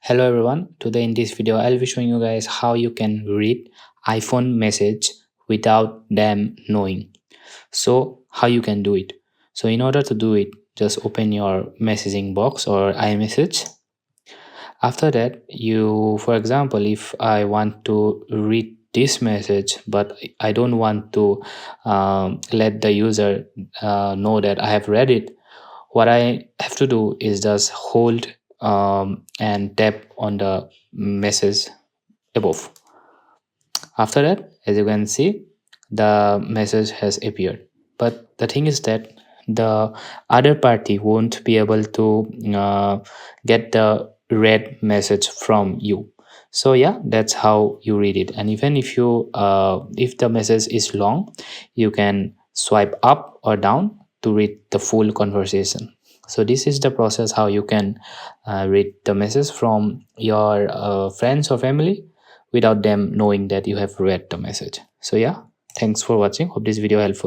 Hello everyone. Today in this video I'll be showing you guys how you can read iPhone message without them knowing. So how you can do it. So in order to do it, just open your messaging box or iMessage. After that, you, for example, if I want to read this message but I don't want to let the user know that I have read it, what I have to do is just hold and tap on the message above. After that, as you can see, the message has appeared. But the thing is that the other party won't be able to get the read message from you. So yeah, that's how you read it. And even if the message is long, you can swipe up or down to read the full conversation. So this is the process how you can read the message from your friends or family without them knowing that you have read the message. So yeah, thanks for watching. Hope this video helpful.